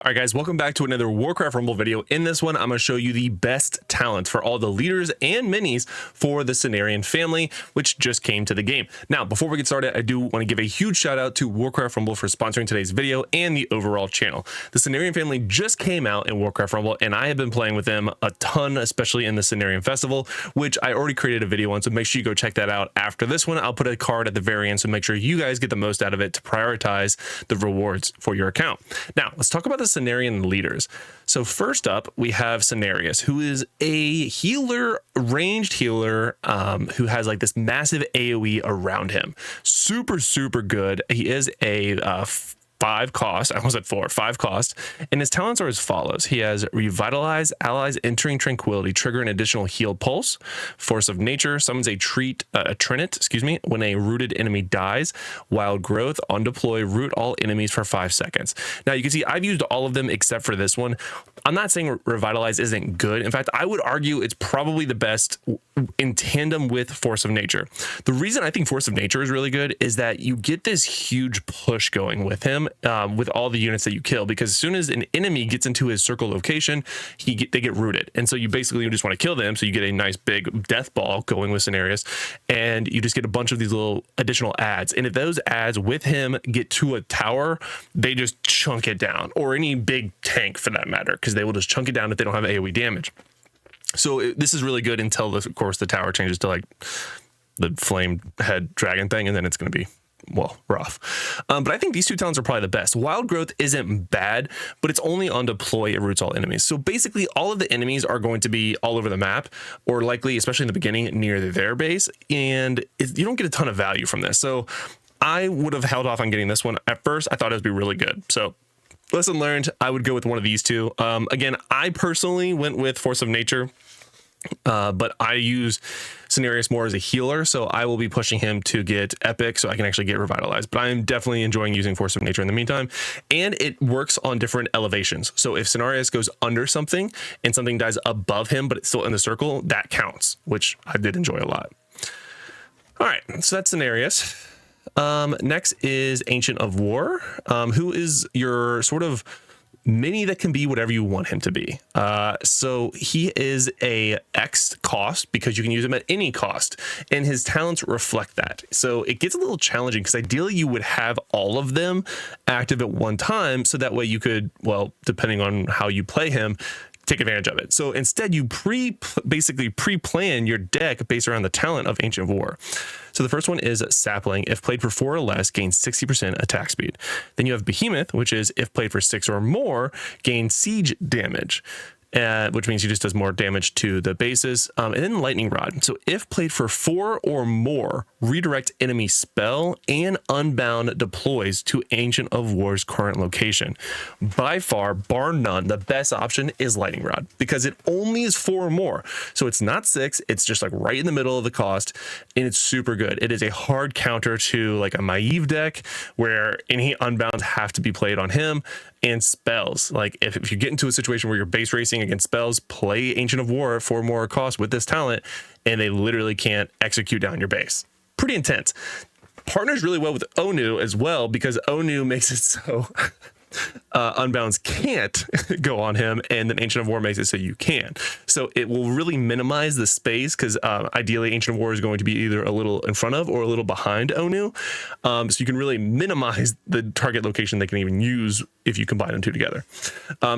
All right, guys, welcome back to another Warcraft Rumble video. In this one, I'm going to show you the best talents for all the leaders and minis for the Cenarion family, which just came to the game. Now, before we get started, I do want to give a huge shout out to Warcraft Rumble for sponsoring today's video and the overall channel. The Cenarion family just came out in Warcraft Rumble, and I have been playing with them a ton, especially in the Cenarion Festival, which I already created a video on, so make sure you go check that out. After this one, I'll put a card at the very end, so make sure you guys get the most out of it to prioritize the rewards for your account. Now, let's talk about the Cenarion leaders. So first up, we have Cenarius, who is a healer, ranged healer, who has like this massive AoE around him. Super good. He is a 5 cost. I almost said 4. 5 cost. And his talents are as follows. He has Revitalize, allies entering Tranquility, trigger an additional heal pulse. Force of Nature, summons a Trinit, when a rooted enemy dies. Wild Growth, on deploy, root all enemies for 5 seconds. Now you can see I've used all of them except for this one. I'm not saying Revitalize isn't good. In fact, I would argue it's probably the best in tandem with Force of Nature. The reason I think Force of Nature is really good is that you get this huge push going with him, with all the units that you kill, because as soon as an enemy gets into his circle location, they get rooted. And so you basically just want to kill them. So you get a nice big death ball going with Cenarius, and you just get a bunch of these little additional adds. And if those adds with him get to a tower, they just chunk it down, or any big tank for that matter, because they will just chunk it down if they don't have AoE damage. So this is really good until, of course, the tower changes to like the flame head dragon thing, and then it's going to be, well, rough. But I think these two talents are probably the best. Wild Growth isn't bad, but it's only on deploy. It roots all enemies. So basically all of the enemies are going to be all over the map, or likely, especially in the beginning, near their base, and you don't get a ton of value from this. So I would have held off on getting this one. At first, I thought it would be really good. So lesson learned, I would go with one of these two. Again, I personally went with Force of Nature, but I use Cenarius more as a healer, so I will be pushing him to get Epic so I can actually get Revitalized. But I am definitely enjoying using Force of Nature in the meantime, and it works on different elevations. So if Cenarius goes under something and something dies above him, but it's still in the circle, that counts, which I did enjoy a lot. All right, so that's Cenarius. Next is Ancient of War, who is your sort of mini that can be whatever you want him to be. So he is a X cost because you can use him at any cost, and his talents reflect that. So it gets a little challenging because ideally you would have all of them active at one time, so that way you could, well, depending on how you play him, take advantage of it. So instead you basically pre-plan your deck based around the talent of Ancient of War. So the first one is Sapling. If played for 4 or less, gains 60% attack speed. Then you have Behemoth, which is if played for 6 or more, gains siege damage, which means he just does more damage to the bases. And then Lightning Rod. So if played for 4 or more, redirect enemy spell and unbound deploys to Ancient of War's current location. By far, bar none, the best option is Lightning Rod because it only is 4 or more. So it's not 6, it's just like right in the middle of the cost, and it's super good. It is a hard counter to like a Maiev deck where any unbounds have to be played on him, and spells. Like if you get into a situation where you're base racing against spells, play Ancient of War at 4 more cost with this talent, and they literally can't execute down your base. Pretty intense. Partners really well with Onu as well, because Onu makes it so unbounds can't go on him, and then Ancient of War makes it so you can. So it will really minimize the space, because ideally Ancient of War is going to be either a little in front of or a little behind Onu. So you can really minimize the target location they can even use if you combine them two together.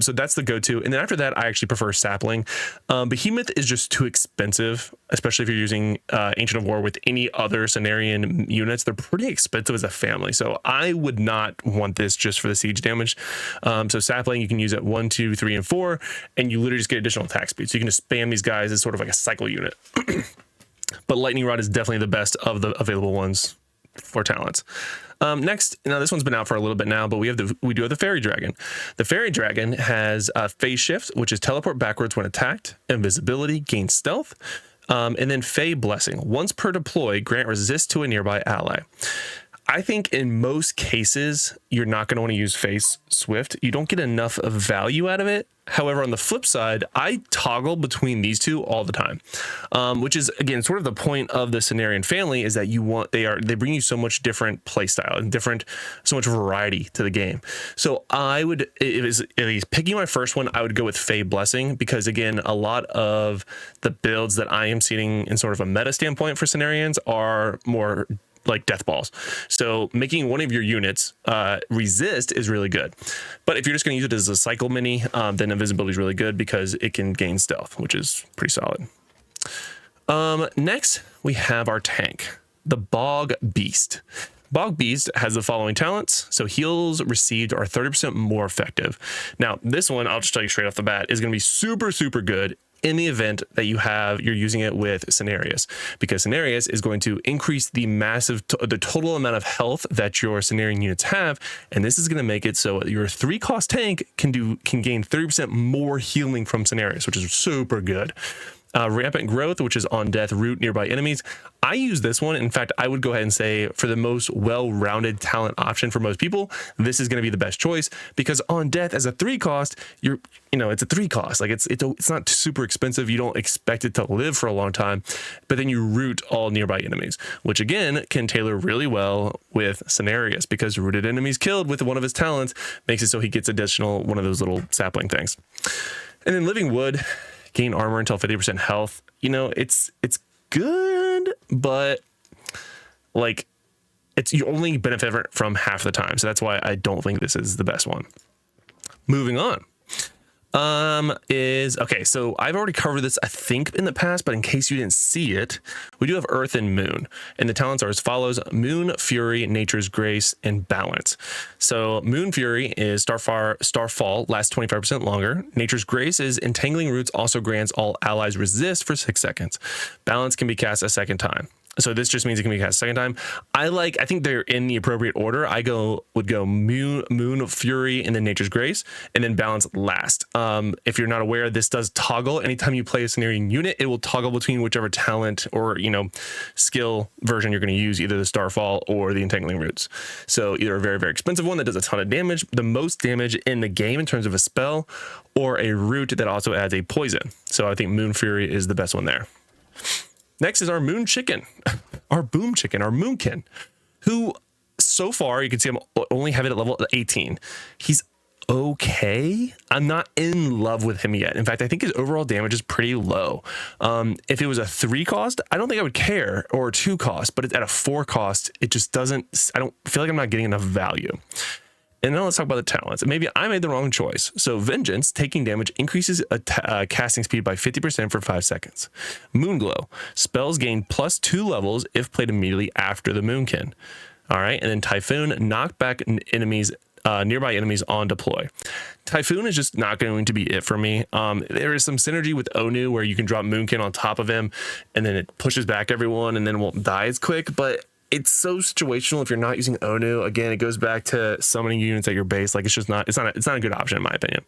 So that's the go-to. And then after that, I actually prefer Sapling. Behemoth is just too expensive, especially if you're using Ancient of War with any other Cenarion units. They're pretty expensive as a family. So I would not want this just for the siege damage. So Sapling, you can use at 1, 2, 3, and 4, and you literally just get additional attack speed. So you can just spam these guys as sort of like a cycle unit. But Lightning Rod is definitely the best of the available ones for talents. Next, now this one's been out for a little bit now, but we do have the Fairy Dragon. The Fairy Dragon has Phase Shift, which is teleport backwards when attacked, invisibility, gain stealth, and then Fey Blessing. Once per deploy, grant resist to a nearby ally. I think in most cases, you're not going to want to use Face Swift. You don't get enough of value out of it. However, on the flip side, I toggle between these two all the time, which is, again, sort of the point of the Cenarion family, is that they bring you so much different play style and so much variety to the game. So if he's picking my first one, I would go with Fey Blessing, because again, a lot of the builds that I am seeing in sort of a meta standpoint for Cenarions are more like death balls. So making one of your units resist is really good. But if you're just going to use it as a cycle mini, then invisibility is really good because it can gain stealth, which is pretty solid. Next, we have our tank, the Bog Beast. Bog Beast has the following talents. So heals received are 30% more effective. Now, this one, I'll just tell you straight off the bat, is going to be super, super good in the event that you're using it with Cenarius, because Cenarius is going to increase the the total amount of health that your Cenarion units have, and this is going to make it so your 3-cost tank can gain 30% more healing from Cenarius, which is super good. Rampant Growth, which is on death, root nearby enemies. I use this one. In fact, I would go ahead and say for the most well-rounded talent option for most people, this is going to be the best choice, because on death as a 3-cost, it's a 3-cost. Like it's not super expensive. You don't expect it to live for a long time, but then you root all nearby enemies, which again can tailor really well with Cenarius, because rooted enemies killed with one of his talents makes it so he gets additional one of those little sapling things. And then Living Wood, gain armor until 50% health. It's good, but like you only benefit from half the time. So that's why I don't think this is the best one. Moving on. So I've already covered this, I think, in the past, but in case you didn't see it, we do have Earth and Moon, and the talents are as follows: Moon Fury, Nature's Grace, and Balance. So Moon Fury is Starfall lasts 25% longer. Nature's Grace is Entangling Roots also grants all allies resist for 6 seconds. Balance can be cast a second time. So this just means it can be cast a second time. I think they're in the appropriate order. Would go Moon Fury and then Nature's Grace, and then Balance last. If you're not aware, this does toggle. Anytime you play a Cenarion unit, it will toggle between whichever talent or skill version you're going to use, either the Starfall or the Entangling Roots. So either a very, very expensive one that does a ton of damage, the most damage in the game in terms of a spell, or a root that also adds a poison. So I think Moon Fury is the best one there. Next is our Moon Chicken, our Boom Chicken, our Moonkin, who so far you can see I'm only have it at level 18. He's okay. I'm not in love with him yet. In fact, I think his overall damage is pretty low. If it was a 3-cost, I don't think I would care, or a 2-cost, but at a 4-cost, it just doesn't, I don't feel like I'm not getting enough value. And now let's talk about the talents. Maybe I made the wrong choice. So Vengeance, taking damage, increases casting speed by 50% for 5 seconds. Moonglow, spells gain +2 levels if played immediately after the Moonkin. All right, and then Typhoon, knock back nearby enemies on deploy. Typhoon is just not going to be it for me. There is some synergy with Onu where you can drop Moonkin on top of him, and then it pushes back everyone, and then won't die as quick, but it's so situational if you're not using Onu. Again, it goes back to summoning units at your base. Like it's not a good option in my opinion.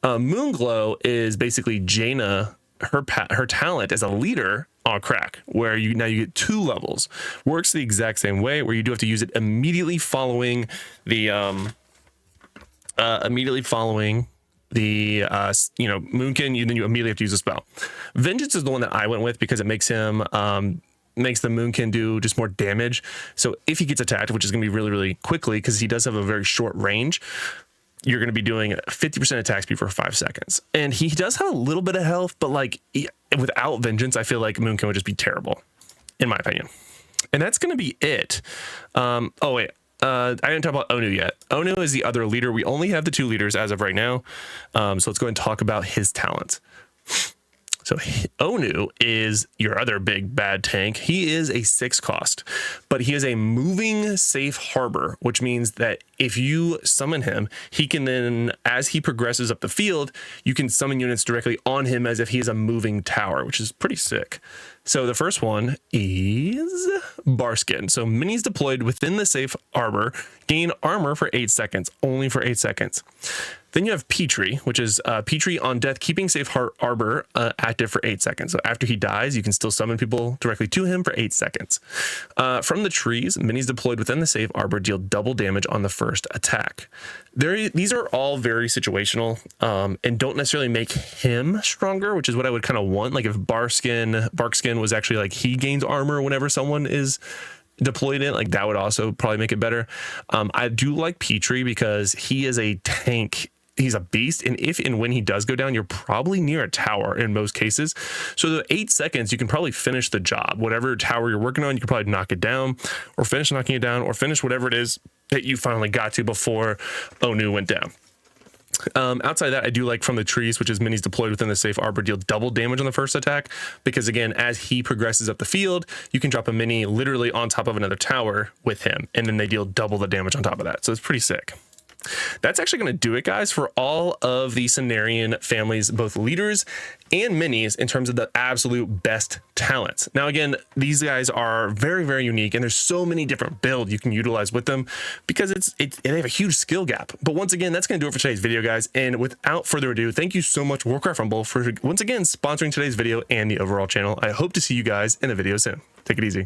Moonglow is basically Jaina, her talent as a leader on crack, where you get 2 levels. Works the exact same way, where you do have to use it immediately following the Moonkin, then you immediately have to use a spell. Vengeance is the one that I went with because it makes him makes the Moonkin do just more damage. So if he gets attacked, which is going to be really, really quickly because he does have a very short range, you're going to be doing 50% attack speed for 5 seconds. And he does have a little bit of health, but without Vengeance, I feel like Moonkin would just be terrible, in my opinion. And that's going to be it. I didn't talk about Onu yet. Onu is the other leader. We only have the 2 leaders as of right now. So let's go and talk about his talents. So Onu is your other big bad tank. He is a 6-cost, but he is a moving safe harbor, which means that if you summon him, he can then, as he progresses up the field, you can summon units directly on him as if he is a moving tower, which is pretty sick. So the first one is Barskin. So minis deployed within the safe arbor gain armor for 8 seconds, only for 8 seconds. Then you have Petrie, which is Petrie on death, keeping safe arbor active for 8 seconds. So after he dies, you can still summon people directly to him for 8 seconds. From the trees, minis deployed within the safe arbor deal double damage on the first attack. These are all very situational and don't necessarily make him stronger, which is what I would kind of want. Like if Barkskin was actually like he gains armor whenever someone is deployed in, like that would also probably make it better. I do like Petrie because he is a tank. He's a beast, and if and when he does go down, you're probably near a tower in most cases. So the 8 seconds, you can probably finish the job. Whatever tower you're working on, you can probably knock it down, or finish knocking it down, or finish whatever it is that you finally got to before Onu went down. Outside of that, I do like from the trees, which is minis deployed within the safe arbor deal double damage on the first attack, because again, as he progresses up the field, you can drop a mini literally on top of another tower with him, and then they deal double the damage on top of that. So it's pretty sick. That's actually going to do it, guys, for all of the Cenarion families, both leaders and minis, in terms of the absolute best talents. Now, again, these guys are very, very unique, and there's so many different builds you can utilize with them because they have a huge skill gap. But once again, that's going to do it for today's video, guys. And without further ado, thank you so much, Warcraft Rumble, for once again sponsoring today's video and the overall channel. I hope to see you guys in the video soon. Take it easy.